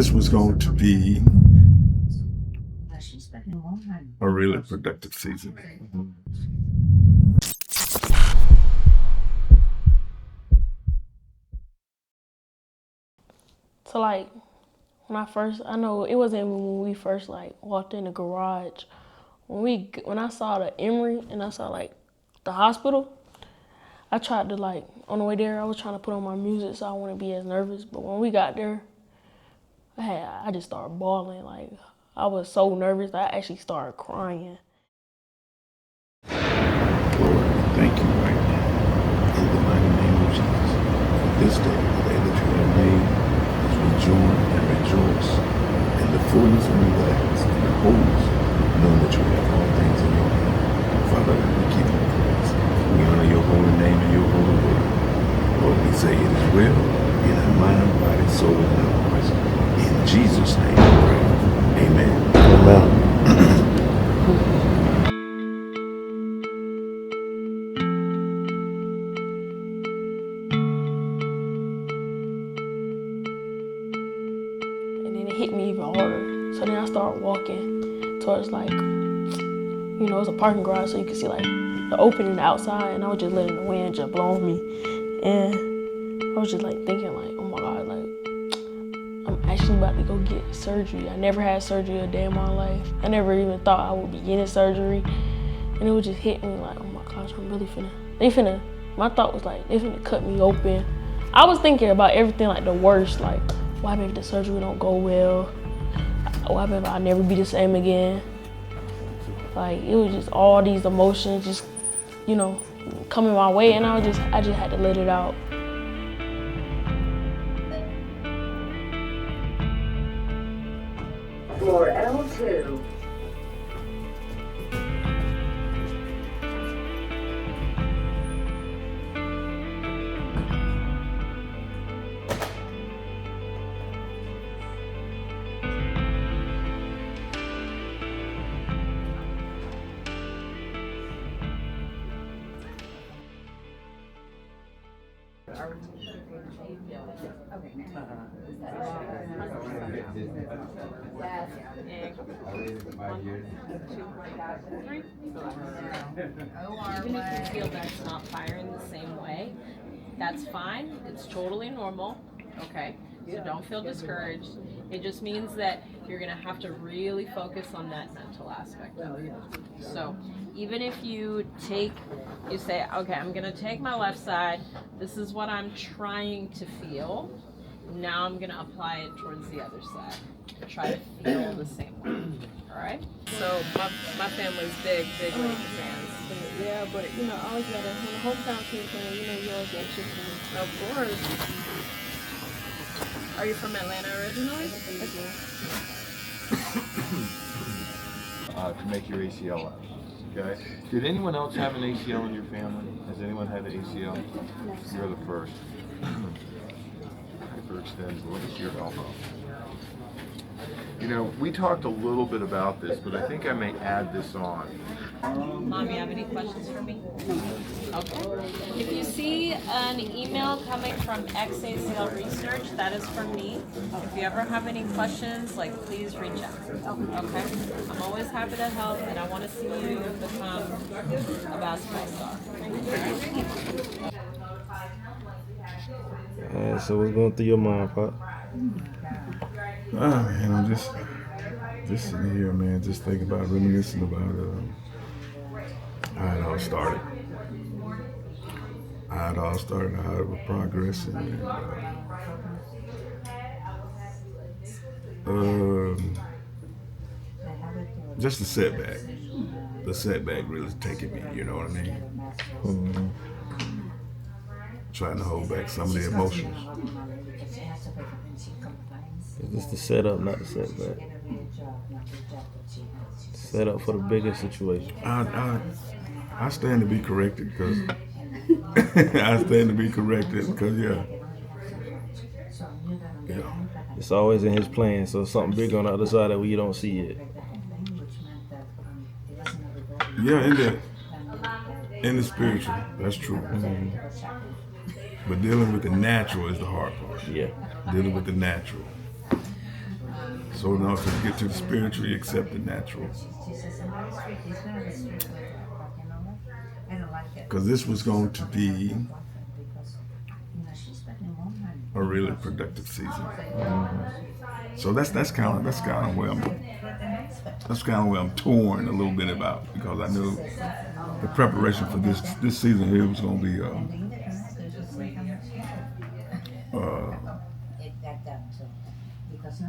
this was going to be a really productive season. So like I know it wasn't when we first like walked in the garage. When I saw the Emory and I saw like the hospital, I tried to like on the way there I was trying to put on my music so I wouldn't be as nervous. But when we got there, I just started bawling. Like I was so nervous that I actually started crying. Lord, thank you right now. In the mighty name of Jesus. This day, the day that you have made, as we join and rejoice in the fullness and the gladness and the wholeness, knowing that you have all things in your hand. Father, we give you praise. We honor your holy name and your holy word. Lord, we say it is well in our mind, body, soul, and our hearts. In Jesus' name we pray. Amen. Amen. And then it hit me even harder. So then I started walking towards like, it's a parking garage so you can see like the opening outside, and I was just letting the wind just blow on me. And I was just like thinking like, oh my God, like I'm actually about to go get surgery. I never had surgery a day in my life. I never even thought I would be getting surgery. And it would just hit me like, oh my gosh, I'm really my thought was like, they finna cut me open. I was thinking about everything like the worst, like, what happens if the surgery don't go well? What happens if I'll never be the same again? Like, it was just all these emotions just, coming my way, and I just had to let it out. Floor L2. Even if you feel that it's not firing the same way, that's fine. It's totally normal. Okay, so don't feel discouraged. It just means that you're gonna have to really focus on that mental aspect of it. So even if you say, okay, I'm gonna take my left side. This is what I'm trying to feel. Now I'm gonna apply it towards the other side. Try to feel the same way. All right. So my family's big Lakers fans. Yeah, but I always gotta, when the hometown team playing, you always gotta cheer for me. Of course. Are you from Atlanta originally? To make your ACL out. Okay. Did anyone else have an ACL in your family? Has anyone had an ACL? You're the first. Hyperextend. What is your elbow? We talked a little bit about this, but I think I may add this on. Mom, you have any questions for me? Okay. If you see an email coming from XACL Research, that is from me. If you ever have any questions, please reach out. Okay? I'm always happy to help, and I want to see you become a basketball star. So what's going through your mind, Pop? Oh man, I'm just sitting here, man, just thinking about, reminiscing about how it all started. How it was progressing, and just the setback. The setback really taking me, you know what I mean? Mm-hmm. Trying to hold back some of the emotions. Is this the setup, not the setback? Set up for the bigger situation. I stand to be corrected because yeah. It's always in his plan, so something big on the other side that we don't see it. Yeah, in the spiritual, that's true. Mm-hmm. But dealing with the natural is the hard part. Yeah. Dealing with the natural. So in order to get to the spiritual, you accept the natural. Because this was going to be a really productive season. So that's kind of where I'm torn a little bit about, because I knew the preparation for this season here was going to be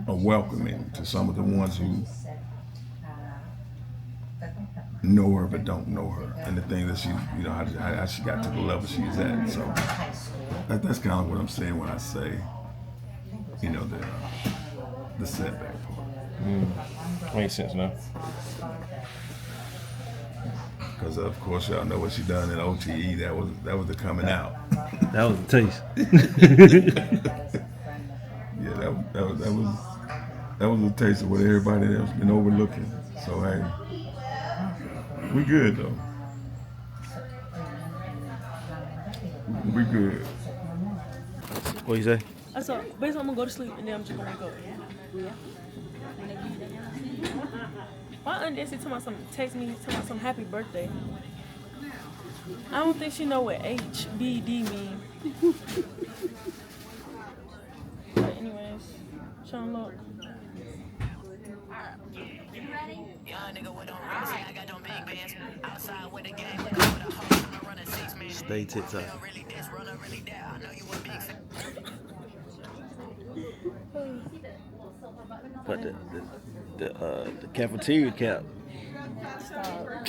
a welcoming to some of the ones who know her but don't know her, and the thing that she, how she got to the level she's at. So that's kind of what I'm saying when I say, the setback part. Makes sense now. Because of course y'all know what she done in OTE. That was the coming out. That was the taste. Yeah, that was a taste of what everybody else been overlooking. So hey, we good though. We good. What you say? I saw, basically, I'm gonna go to sleep and then I'm just gonna go. My aunt Desi text me talking about some happy birthday. I don't think she know what HBD mean. But anyways, trying to look. Stay TikTok. But the cafeteria cap. Stop.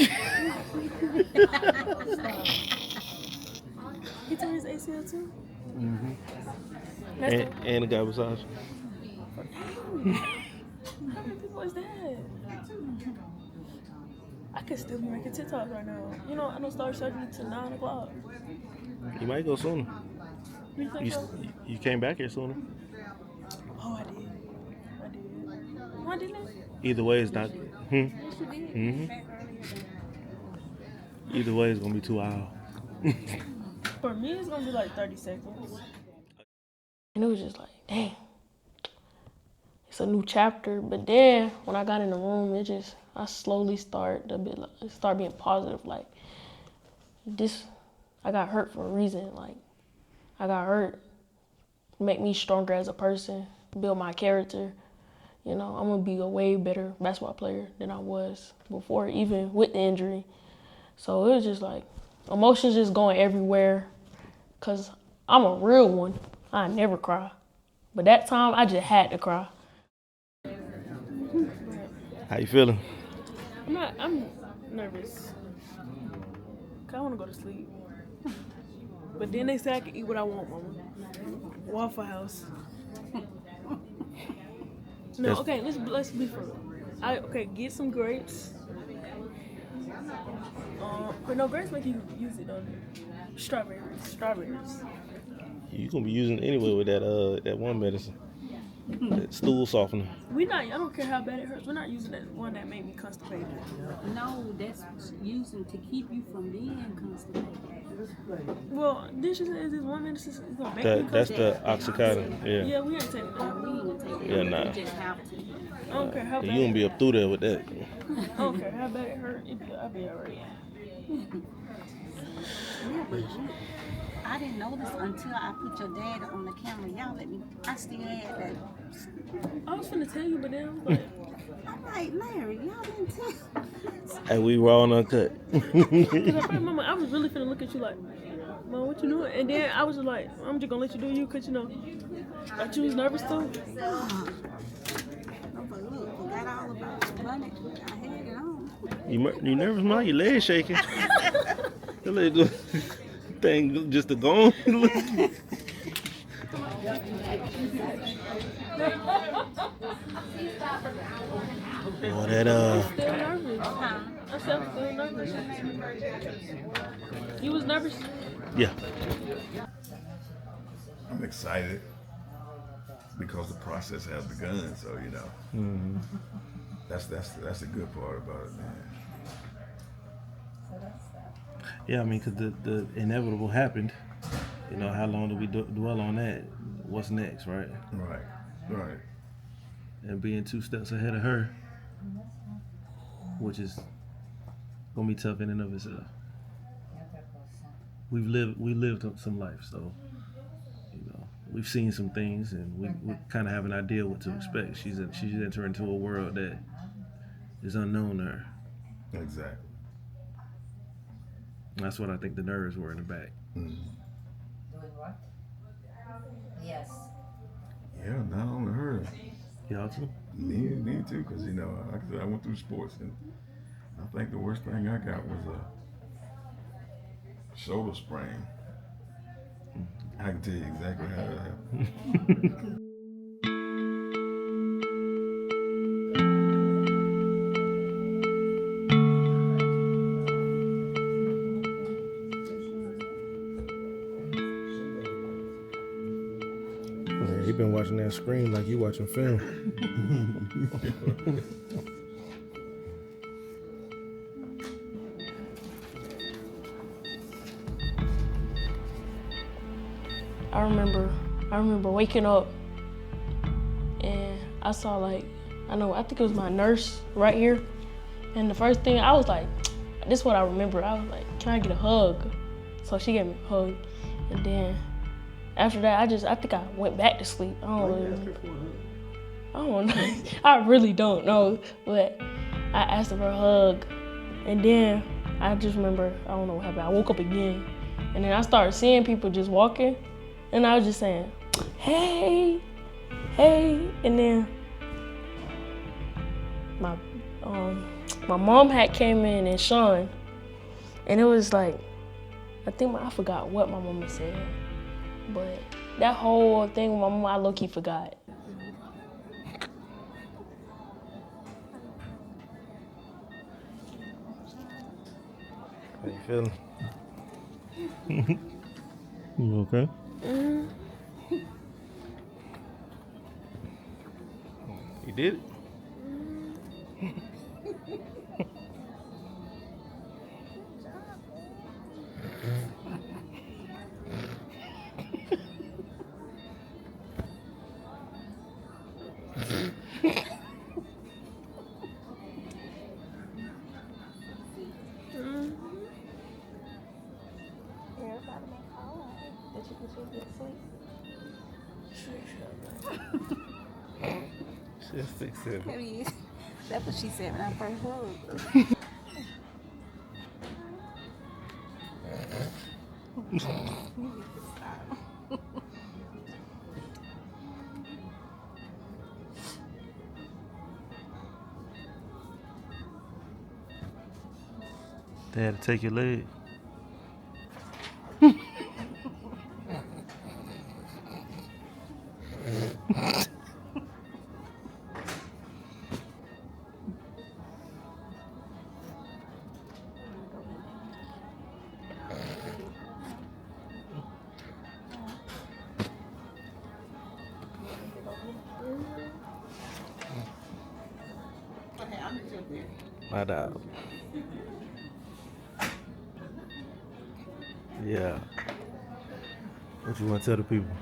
He tore his ACL too? Mm-hmm. That's And the guy beside you. How many people is that? I could still be making TikToks right now. I don't start surgery till 9 o'clock. You might go sooner. You think so? You came back here sooner. Oh, I did. Why didn't I? Either way, it's not. Yes, you did. Mm-hmm. Either way, it's gonna be 2 hours. For me, it's gonna be like 30 seconds. And it was just like, dang. It's a new chapter. But then when I got in the room, I slowly start being positive. Like, I got hurt for a reason. Like, I got hurt to make me stronger as a person, build my character. I'm gonna be a way better basketball player than I was before, even with the injury. So it was just like, emotions just going everywhere. Cause I'm a real one. I never cry. But that time, I just had to cry. How you feeling? I'm nervous. Cause I wanna go to sleep. But then they say I can eat what I want, Mama. Waffle House. No, okay, let's be for real. Get some grapes. But no, grapes make you use it on strawberries. You gonna be using it anyway with that one medicine, that stool softener. I don't care how bad it hurts. We're not using that one that made me constipated. No, that's using to keep you from being constipated. Well, this is this one medicine is gonna make me That's constipated. the Oxycontin. Yeah. Yeah, we ain't taking that. We ain't take it. Yeah, nah. You just have to. I don't care how bad. You gonna be up through there with that. I don't care how bad it hurt. I'll be alright. Yeah, but I didn't know this until I put your dad on the camera. Y'all let me. I still had that. I was finna tell you, but then I was like, I'm like, Larry, y'all didn't tell. Hey, we raw and uncut. cause at first, Mama, I was really finna look at you like, Mom, what you doing? And then I was just like, I'm just gonna let you do you, cause like you was nervous too. I was like, look, forgot all about the bunny. I had it on. You nervous, man? Your legs shaking. Your leg go, thing just a gone. Boy, that Still nervous. I said I'm still nervous. You was nervous? yeah. I'm excited because the process has begun. So Mm-hmm. that's the good part about it, man. Yeah, I mean, because the inevitable happened. How long do we dwell on that? What's next, right? Right. and being 2 steps ahead of her, which is gonna be tough in and of itself. We lived some life, so we've seen some things, and we kind of have an idea what to expect. She's entering into a world that is unknown to her. Exactly. That's what I think the nerves were in the back. Mm-hmm. Doing what? Yes. Yeah, not only her. Y'all too? Me too, because like I said, I went through sports, and I think the worst thing I got was a shoulder sprain. I can tell you exactly how that happened. Yeah, you been watching that screen like you watching film. I remember waking up and I saw I think it was my nurse right here. And the first thing I was like, this is what I remember. I was like, can I get a hug? So she gave me a hug. And then after that, I think I went back to sleep. I don't know. I really don't know. But I asked her for a hug. And then I just remember, I don't know what happened. I woke up again. And then I started seeing people just walking. And I was just saying, hey. And then my mom had came in and Sean. And it was like, I forgot what my mama said. But that whole thing with my mama, I low-key forgot. How you feeling? You okay? You did it? She'll fix it. That's what she said when I first heard. They had to take your leg. My dog. Yeah. What you want to tell the people?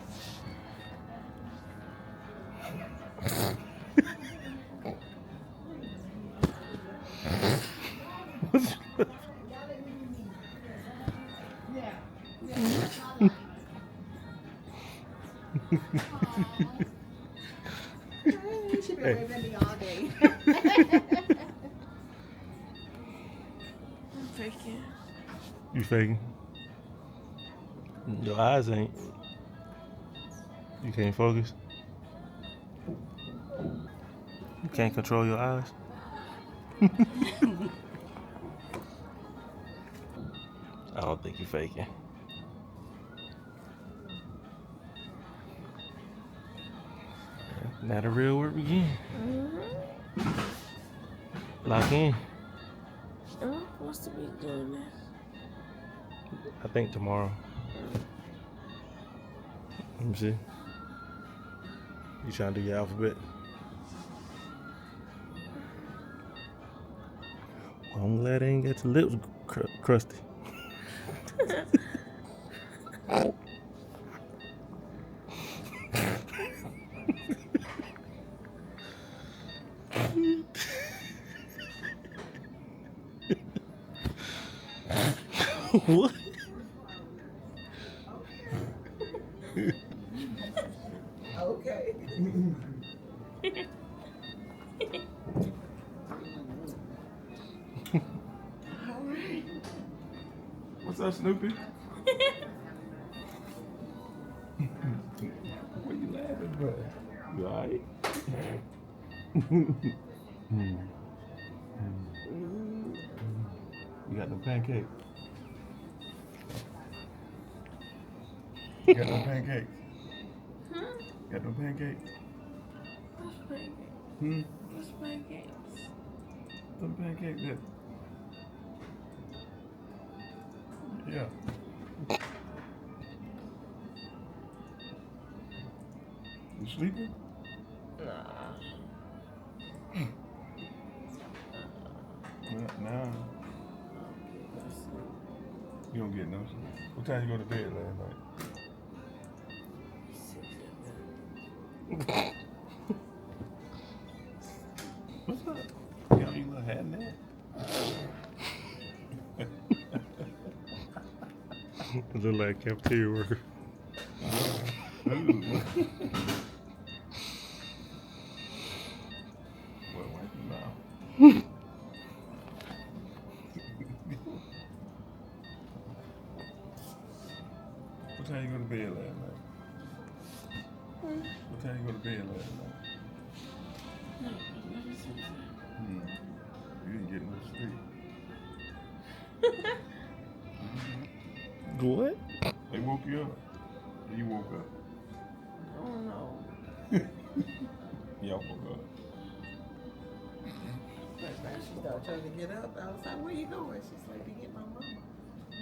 She been waving at me all day. I'm faking. You faking? Your eyes ain't. You can't focus. You can't control your eyes. I don't think you're faking. Now the real work begin. Lock in. What's the big deal in this? I think tomorrow. Let me see. You trying to do your alphabet? Well, I'm glad I ain't got your lips crusty. What? Okay. All right. What's up, Snoopy? What you laughing for? You alright? You got no pancakes? You got no pancakes? Got no pancakes? What's pancakes? What's pancakes? Some pancakes that. Yeah. You sleeping? Nah. Nah. You don't get no sleep. What time you go to bed last night? What's up? You know you little hat in there? It look like cafeteria worker. Ooh. Well, wipe your mouth. What time you go to bed last night? What time you go to bed last night? You didn't get no sleep. What? They woke you up. Or you woke up. I don't know. Y'all woke up. Like, now she started trying to get up. I was like, where you going? She's like, to get my mama.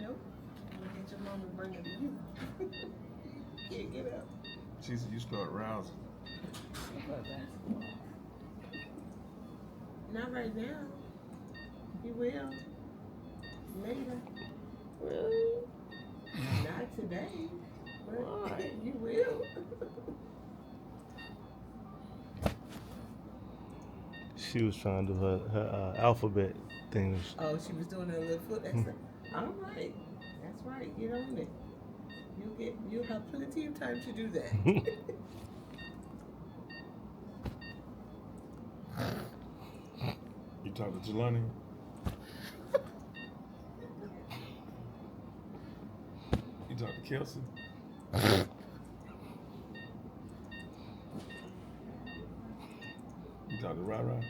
Nope. I'm gonna get your mama and bring her to you. Can't get up. She said you start rousing. Not right now. You will. Later. Really? Not today. But Why? you will. She was trying to do her alphabet things. Oh, she was doing her little foot exercise. All right. That's right. Get on it. You'll have plenty of time to do that. You talk to Jelani? You talk to Kelsey? You talk to Rara?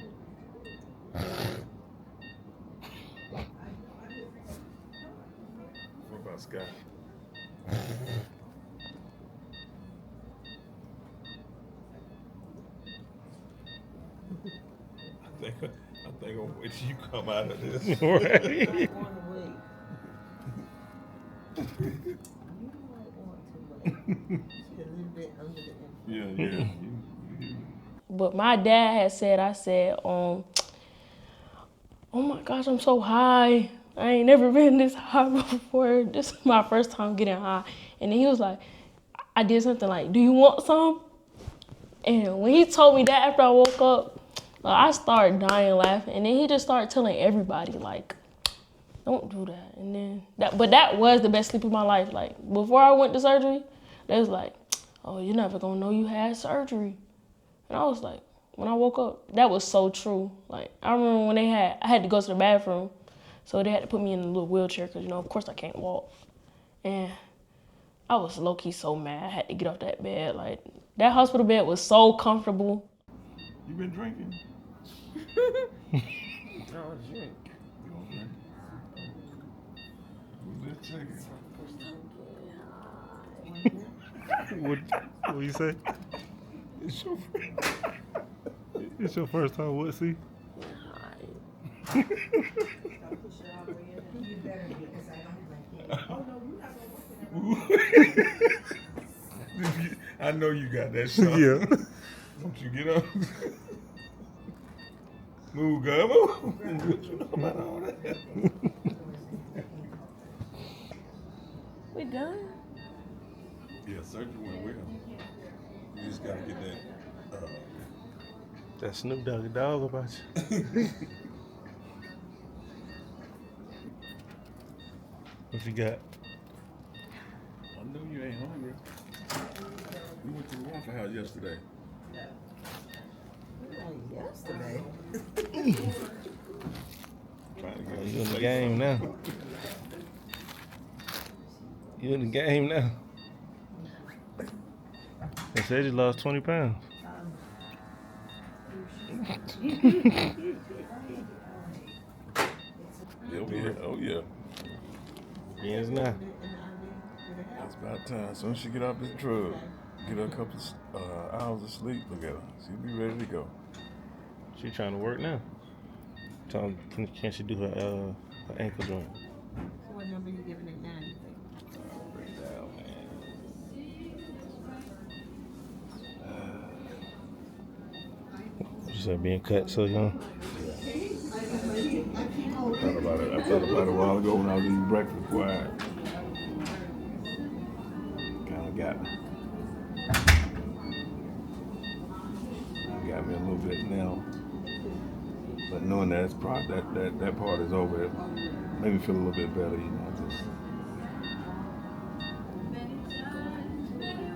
What about Scott? I think I'll wait till you come out of this. Right. I want to wait. You might want to wait. She's a little bit under the influence. Yeah. But my dad had said, oh my gosh, I'm so high. I ain't never been this high before. This is my first time getting high. And then he was like, I did something like, do you want some? And when he told me that after I woke up, I started dying laughing. And then he just started telling everybody, like, don't do that. And then but that was the best sleep of my life. Like, before I went to surgery, they was like, oh, you're never gonna know you had surgery. And I was like, when I woke up, that was so true. Like, I remember when I had to go to the bathroom, so they had to put me in a little wheelchair because, of course I can't walk. And I was low-key so mad. I had to get off that bed. Like, that hospital bed was so comfortable. You been drinking? I don't drink. You don't drink? Who's this chicken? What you say? It's your friend. It's your first time what, see? I know you got that shot. Yeah. Don't you get up? Move, Gubbo. What you know about all that? We done? Yeah, surgery went well. You just gotta get that. That Snoop Doggy dog about you. What you got? I know you ain't hungry. We went to the Waffle House yesterday. Yesterday. Trying to get You in the game now. You in the game now. They said you lost 20 pounds. Oh yeah. Yes, now. It's about time. As soon as she get off this drug, get her a couple hours of sleep. Look at her. She'll be ready to go. She trying to work now. Can she do her ankle joint? So what number you giving it now, you think? She said being cut so young. I thought about it a while ago when I was eating breakfast. Why? Kind of got me a little bit now. But knowing that that part is over, it made me feel a little bit better. You know, just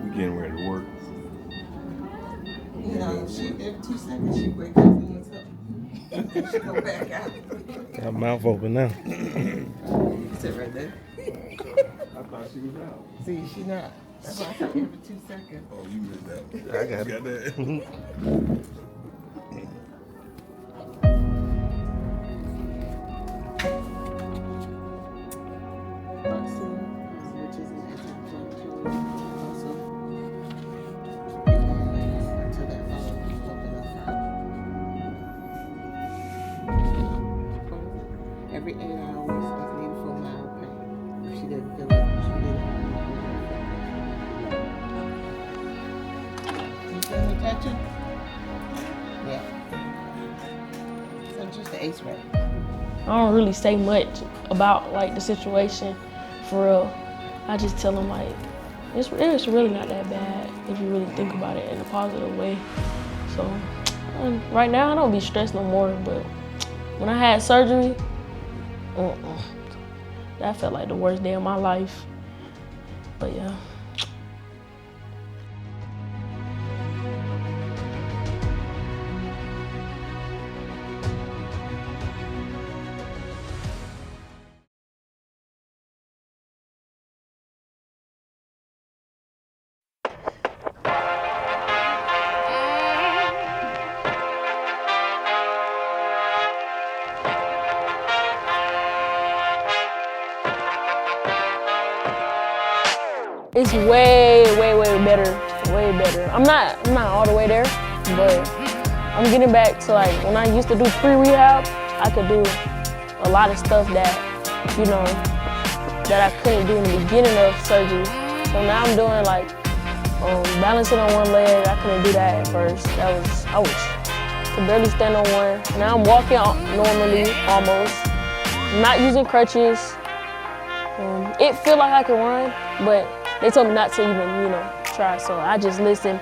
we getting ready to work. You know, every 2 seconds she wakes up and eats something. She go back out. Got her mouth open now. Sit right there. I thought she was out. See, she not. That's why I said every 2 seconds. Oh, you missed that one. I got You it. got that? Vaccine, which is an anti-inflammatory, also. Until that open up. Every 8 hours is needed for mild pain. If she didn't feel it, she didn't. You feel me touching? Yeah. So just the ace rate. I don't really say much about like the situation, for real. I just tell them like, it's really not that bad if you really think about it in a positive way. So right now I don't be stressed no more, but when I had surgery, that felt like the worst day of my life. But yeah. It's way better, way better. I'm not all the way there, but I'm getting back to like when I used to do pre-rehab, I could do a lot of stuff that, you know, that I couldn't do in the beginning of surgery. So now I'm doing like balancing on one leg. I couldn't do that at first. I could barely stand on one. Now I'm walking normally, almost. I'm not using crutches. It feel like I can run, but they told me not to even, you know, try. So I just listen